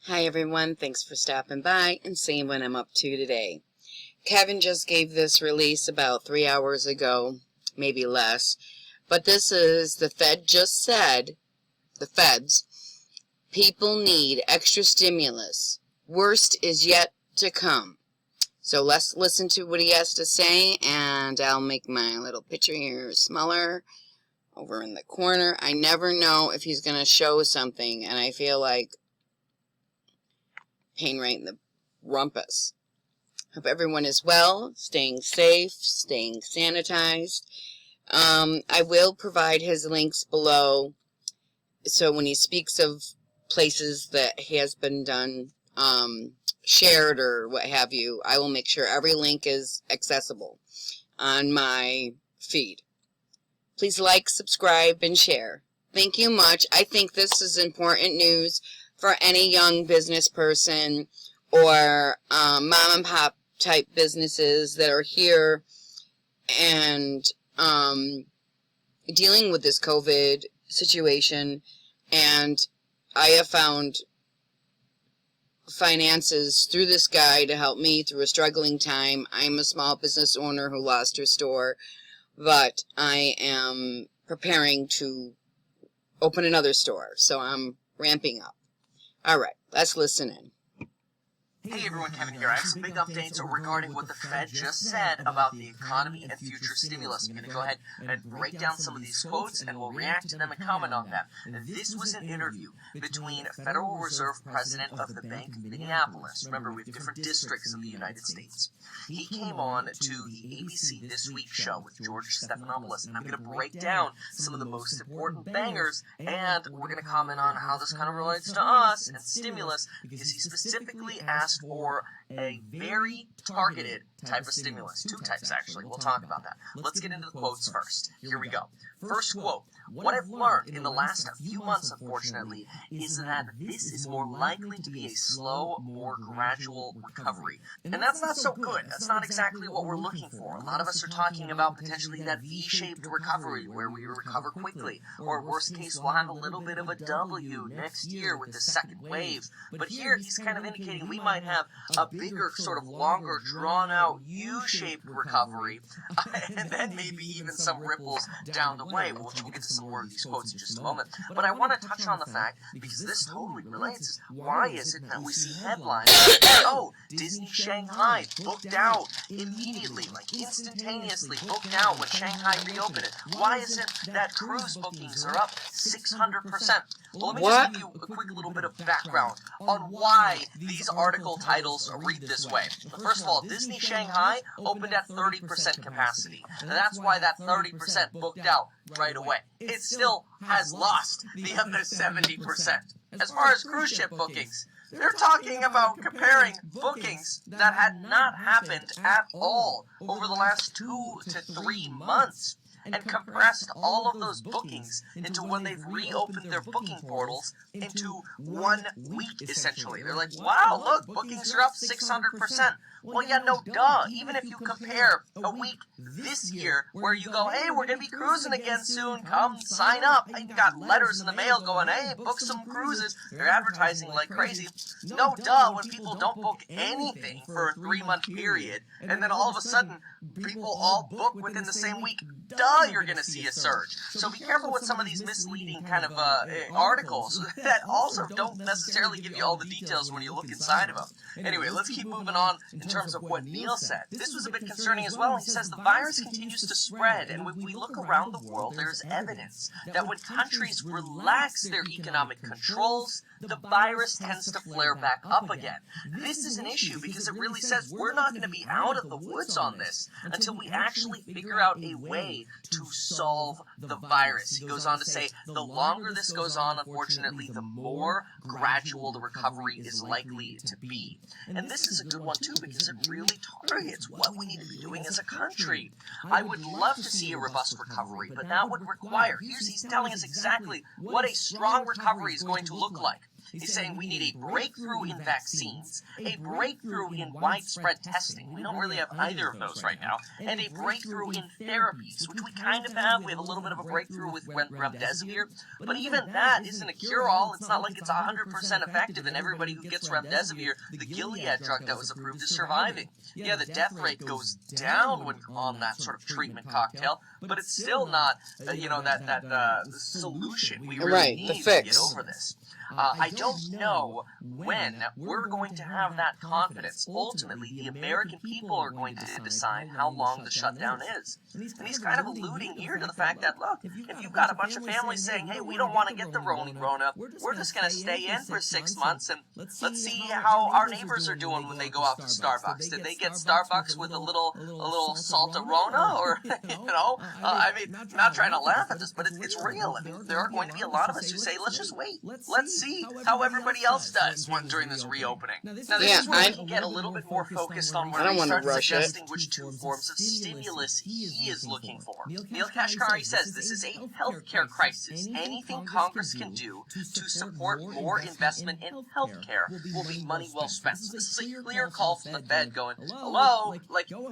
Hi everyone, thanks for stopping by and seeing what I'm up to today. Kevin just gave this release about 3 hours ago, maybe less, but this is the Fed just said, the Feds, people need extra stimulus. Worst is yet to come. So let's listen to what he has to say, and I'll make my little picture here smaller over in the corner. I never know if he's going to show something, and I feel like pain right in the rumpus. Hope everyone is well, staying safe, staying sanitized. I will provide his links below, so when he speaks of places that has been done, shared or what have you, I will make sure every link is accessible on my feed. Please like, subscribe, and share. Thank you much. I think this is important news for any young business person or mom and pop type businesses that are here and dealing with this COVID situation. And I have found finances through this guy to help me through a struggling time. I'm a small business owner who lost her store, but I am preparing to open another store, so I'm ramping up. All right, let's listen in. Hey everyone, Kevin here. I have some big updates regarding what the Fed just said about the economy and future stimulus. I'm going to go ahead and break down some of these quotes and we'll react to them and comment on them. This was an interview between Federal Reserve President of the Bank of Minneapolis. Remember, we have different districts in the United States. He came on to the ABC This Week show with George Stephanopoulos, and I'm going to break down some of the most important bangers, and we're going to comment on how this kind of relates to us and stimulus, because he specifically asked for a very targeted type of stimulus. Two types, actually. We'll talk about that. Let's get into the quotes first. Here we go. First quote. What I've learned in the last few months, unfortunately, is that this is more likely to be a slow, more gradual recovery. And that's not so good. That's not exactly what we're looking for. A lot of us are talking about potentially that V-shaped recovery where we recover quickly. Or worst case, we'll have a little bit of a W next year with the second wave. But here, he's kind of indicating we might have a bigger, sort of longer, drawn-out U-shaped recovery, and then maybe even some ripples down the way. We'll get to some more of these quotes in just a moment. But I want to touch on the fact, because this totally relates, why is it that we see headlines like, oh, Disney Shanghai booked out immediately, like instantaneously booked out when Shanghai reopened it? Why is it that cruise bookings are up 600%? Well, let me just give you a quick little bit of background on why these article titles read this way. First of all, Disney Shanghai opened at 30% capacity, and that's why that 30% booked out right away. It still has lost the other 70%. As far as cruise ship bookings, they're talking about comparing bookings that had not happened at all over the last 2 to 3 months, and compressed all of those bookings into when they've reopened their booking portals into 1 week, essentially. They're like, wow, look, bookings are up 600%. Well, yeah, no duh. Even if you compare a week this year where you go, hey, we're going to be cruising again soon, come sign up. I got letters in the mail going, hey, book some cruises. They're advertising like crazy. No duh, when people don't book anything for a 3-month period, and then all of a sudden, people all book within the same week, duh, you're going to see a surge. So be careful with some of these misleading kind of articles that also don't necessarily give you all the details when you look inside of them. Anyway, let's keep moving on in terms of what Neel said. This was a bit concerning as well. He says the virus continues to spread, and when we look around the world, there's evidence that when countries relax their economic controls, the virus tends to flare back up again. This is an issue because it really says we're not going to be out of the woods on this until we actually figure out a way to solve the virus. He goes on to say the longer this goes on, unfortunately, the more gradual the recovery is likely to be. And this is a good one too because it really targets what we need to be doing as a country. I would love to see a robust recovery, but that would require, he's telling us exactly what a strong recovery is going to look like. He's saying we need a breakthrough in vaccines, a breakthrough in widespread testing. We don't really have either of those right now. And a breakthrough in therapies, which we kind of have. We have a little bit of a breakthrough with remdesivir. But even that isn't a cure-all. It's not like it's 100% effective, and everybody who gets remdesivir, the Gilead drug that was approved, is surviving. Yeah, the death rate goes down when on that sort of treatment cocktail, but it's still not, that solution we really need to get over this. I don't know when we're going to have that confidence. Ultimately, the American people are going to decide how long the shutdown is. And he's kind of alluding here to the fact that, look, if you've got a bunch of families saying, hey, we don't want to get the Rona, we're just going to stay in for 6 months and let's see how our neighbors are doing when they go out to Starbucks. Did they get Starbucks with a little salt of Rona? Or, I'm not trying to laugh at this, but it's real. I mean, there are going to be a lot of us who say, let's just wait. Let's see how everybody else does during this reopening. Now, this is where we can get a little bit more focused on where we start suggesting which two forms of stimulus he is looking for. Neel Kashkari says this is a healthcare crisis. Anything Congress can do to support more investment in healthcare will be money well spent. So this is a clear call from the Fed going, hello,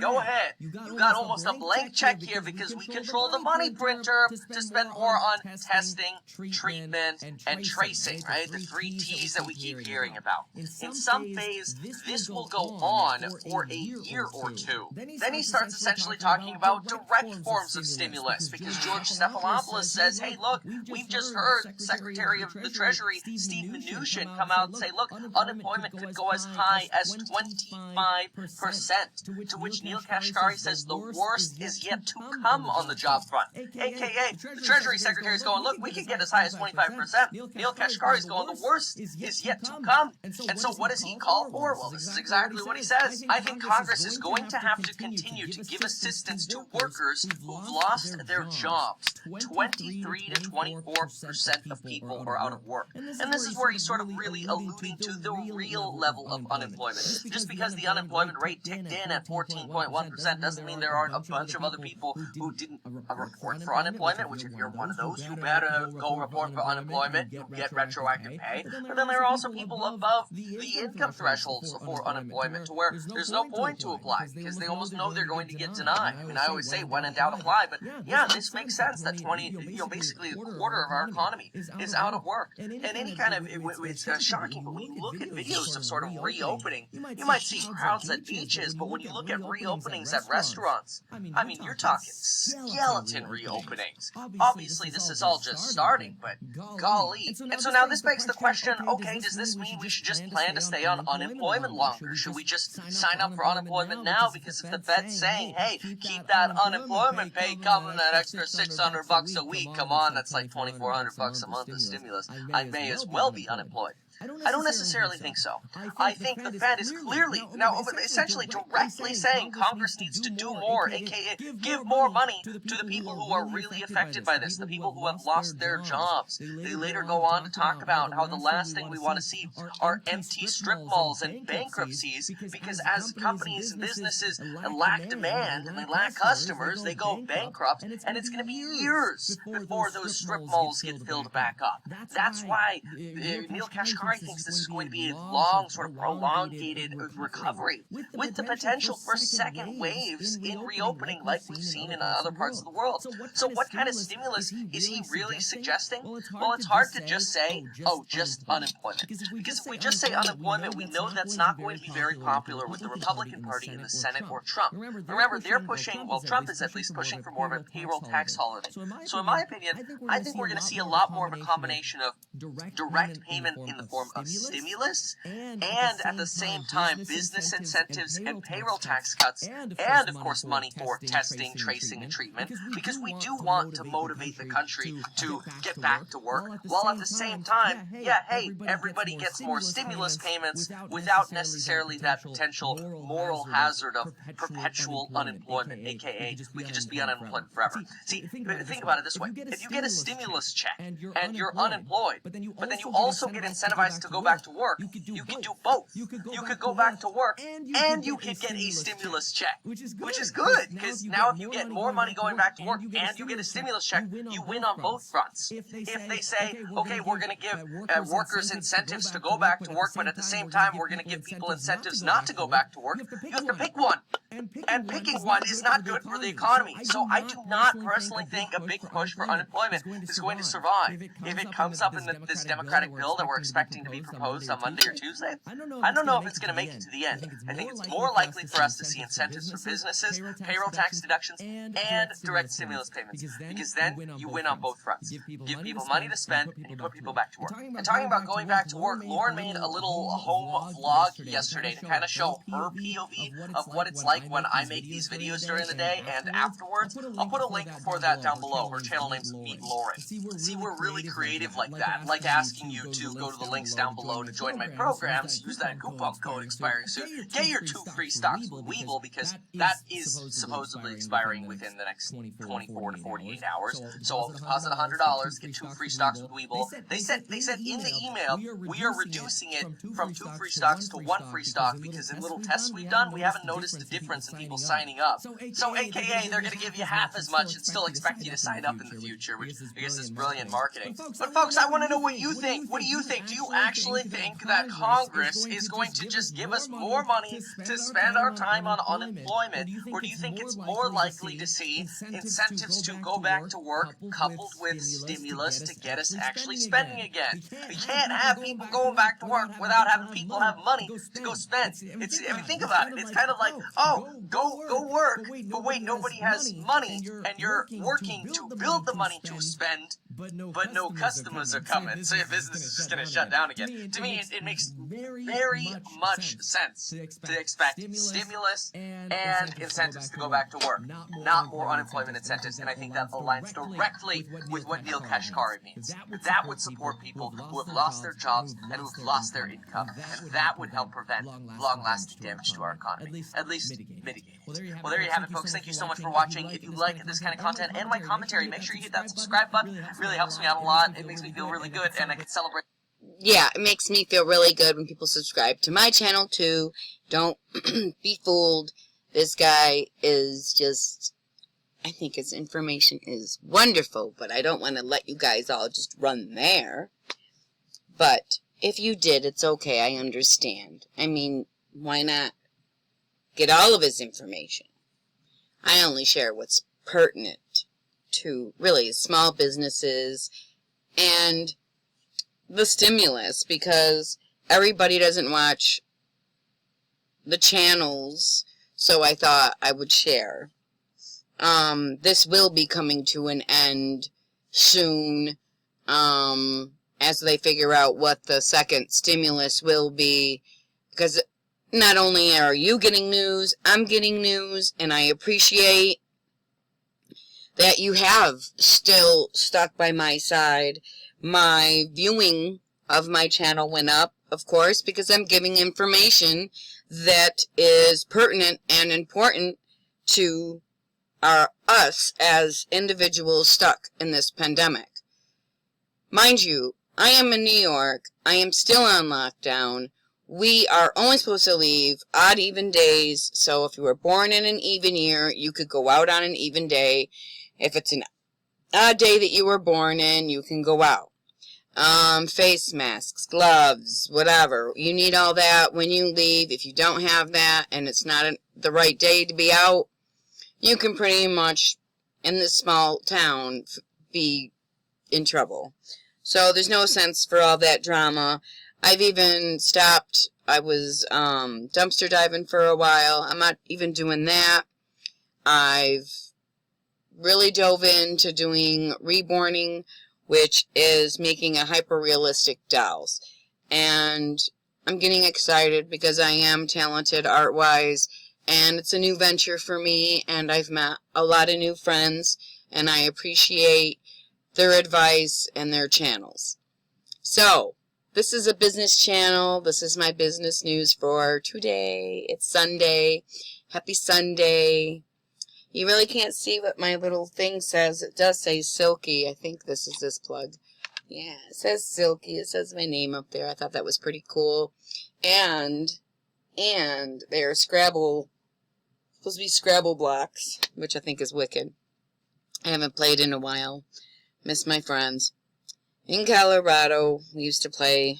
go ahead. You got almost a blank check here because we control the money printer to spend more on testing, treatment, and tracing, right? The 3 T's that we keep hearing about. In some phase, this will go on for a year or two. Then he starts essentially talking about direct forms of stimulus, because George Stephanopoulos says, hey, look, we've just heard Secretary of the Treasury Steve Mnuchin come out and say, look, unemployment could go as high as 25%, to which Neel Kashkari says the worst is yet to come on the job front. AKA, the Treasury Secretary is going, look, we can get as high as 25%. Neel Kashkari is going, the worst is yet to come. And so what does he call for? Well, this is exactly what he says. I think Congress is going to have to continue to give assistance to workers who've lost their jobs. 23 to 24% of people are out of work. And this is where he's sort of really alluding to the real level of unemployment. Just because the unemployment rate ticked in at 14.1% doesn't mean there aren't a bunch of other people who didn't report for unemployment, which if you're one of those, you better go report for unemployment. You'll get retroactive pay. But then there are also people above the income thresholds for unemployment to where there's no point to apply because they almost know they're going to get denied. I mean, I always say when in doubt apply, but yeah, this makes sense that basically a quarter of our economy is out of work. And any kind of, it's shocking, but when you look at videos of sort of reopening, you might see crowds at beaches, but when you look at reopenings at restaurants, I mean, you're talking skeleton reopenings. Obviously, this is all just starting, but golly. And so now this begs the question, okay, does this mean we should just plan to stay on unemployment longer? Should we just sign up for unemployment now? Because if the Fed's saying, hey, keep that unemployment pay coming, that extra $600 a week, come on, that's like $2,400 a month of stimulus. I may as well be unemployed. I don't necessarily think so. I think the Fed is clearly, now essentially directly saying Congress needs to do more, aka give more money to the people who are really affected by this, the people who have lost their jobs. They later go on to talk about how the last thing we want to see are empty strip malls and bankruptcies, because as companies and businesses lack demand and they lack customers, they go bankrupt, and it's going to be years before those strip malls get filled back up. That's why Neel Kashkari thinks this is going to be a long, sort of prolongated recovery with the potential for second waves in reopening like we've seen in other parts of the world. So what kind of stimulus is he really suggesting? Well, it's hard to just say, oh, just unemployment. Because if we just say unemployment, we know that's not going to be very popular with the Republican Party in the Senate or Trump. Remember, they're pushing, well, Trump is at least pushing for more of a payroll tax holiday. So in my opinion, I think we're going to see a lot more of a combination of direct payment in the form of stimulus and at the same time business incentives and payroll tax cuts and of course money for testing, tracing, and treatment, because we do want to motivate the country to get back to work, while at the same time, everybody gets more stimulus payments without necessarily that potential moral hazard of perpetual unemployment, aka we could just be unemployed forever. See, think about it this way. If you get a stimulus check and you're unemployed, but then you also get incentivized incentivize to go back to work, you can do both. You could go back to work, and you could get a stimulus check, which is good, because now if you get more money going back to work and you get a stimulus check, you win on both fronts. If they say, okay, we're going to give workers incentives to go back to work, but at the same time we're going to give people incentives not to go back to work, you have to pick one. And picking one is not good for the economy. So I do not personally think a big push for unemployment is going to survive. If it comes up in this Democratic bill that we're expecting to be proposed on Monday or Tuesday, I don't know if it's going to make it to the end. I think it's more likely for us to see incentives for businesses, payroll tax deductions, and direct stimulus payments, because then you win on both fronts. Give people money to spend, and you put people back to work. And talking about going back to work, Lauren made a little home vlog yesterday to kind of show her POV of what it's like when I make these videos during the day, and afterwards, I'll put a link for that down below. Her channel name's Meet Lauren. See, we're really creative like that. Like asking you to go to the links down below to join my programs, use that coupon code expiring soon. Get your 2 free stocks with Webull, because that is supposedly expiring within the next 24 to 48 hours. So I'll deposit $100, get 2 free stocks with Webull. They said in the email, we are reducing it from 2 free stocks to 1 free stock, because in little tests we've done, we haven't noticed a difference in people signing up. So AKA, they're going to give you half as much and still expect you to sign up in the future, which I guess is brilliant marketing. But folks, I want to know what you think. What do you think? Do you actually think that Congress is going to just give us more money to spend our time on unemployment? Or do you think it's more likely to see incentives to go back to work coupled with stimulus to get us actually spending again? We can't have people going back to work without having people have money to go spend. I mean, think about it. It's kind of like, oh, go work, but wait, nobody has money, and you're working to build the money to spend, but no customers are coming, so your business is just going to shut down again. To me, it makes very much sense to expect stimulus and incentives to go back to work, not more unemployment incentives, and I think that aligns directly with what Neel Kashkari means. That would support people who have lost their jobs and who have lost their income, and that would help prevent long-lasting damage to our economy, at least mitigate it. Well, there you have it, folks. Thank you so much for watching. If you like this kind of content and my commentary, make sure you hit that subscribe button. It really helps me out a lot. It makes me feel really good, and I can celebrate. Yeah, it makes me feel really good when people subscribe to my channel, too. Don't be fooled. This guy is just... I think his information is wonderful, but I don't want to let you guys all just run there. But if you did, it's okay. I understand. I mean, why not get all of his information? I only share what's pertinent to really small businesses and the stimulus, because everybody doesn't watch the channels, so I thought I would share. This will be coming to an end soon, as they figure out what the second stimulus will be, because not only are you getting news, I'm getting news, and I appreciate that you have still stuck by my side. My viewing of my channel went up, of course, because I'm giving information that is pertinent and important to us as individuals stuck in this pandemic. Mind you, I am in New York. I am still on lockdown. We are only supposed to leave odd even days, so if you were born in an even year, you could go out on an even day. If it's an odd day that you were born in, you can go out. Face masks, gloves, whatever. You need all that when you leave. If you don't have that and it's not the right day to be out, you can pretty much, in this small town, be in trouble. So there's no sense for all that drama. I've even stopped. I was dumpster diving for a while. I'm not even doing that. I've really dove into doing reborning, which is making a hyper-realistic dolls. And I'm getting excited because I am talented art-wise, and it's a new venture for me, and I've met a lot of new friends, and I appreciate their advice and their channels. So, this is a business channel. This is my business news for today. It's Sunday. Happy Sunday. You really can't see what my little thing says. It does say Silky. I think this is this plug. Yeah, it says Silky. It says my name up there. I thought that was pretty cool. And they're supposed to be Scrabble blocks, which I think is wicked. I haven't played in a while. Miss my friends. In Colorado, we used to play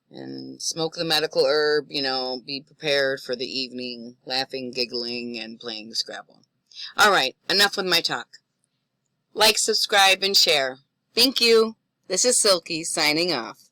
and smoke the medical herb, be prepared for the evening, laughing, giggling, and playing Scrabble. All right, enough with my talk. Like, subscribe, and share. Thank you. This is Silky signing off.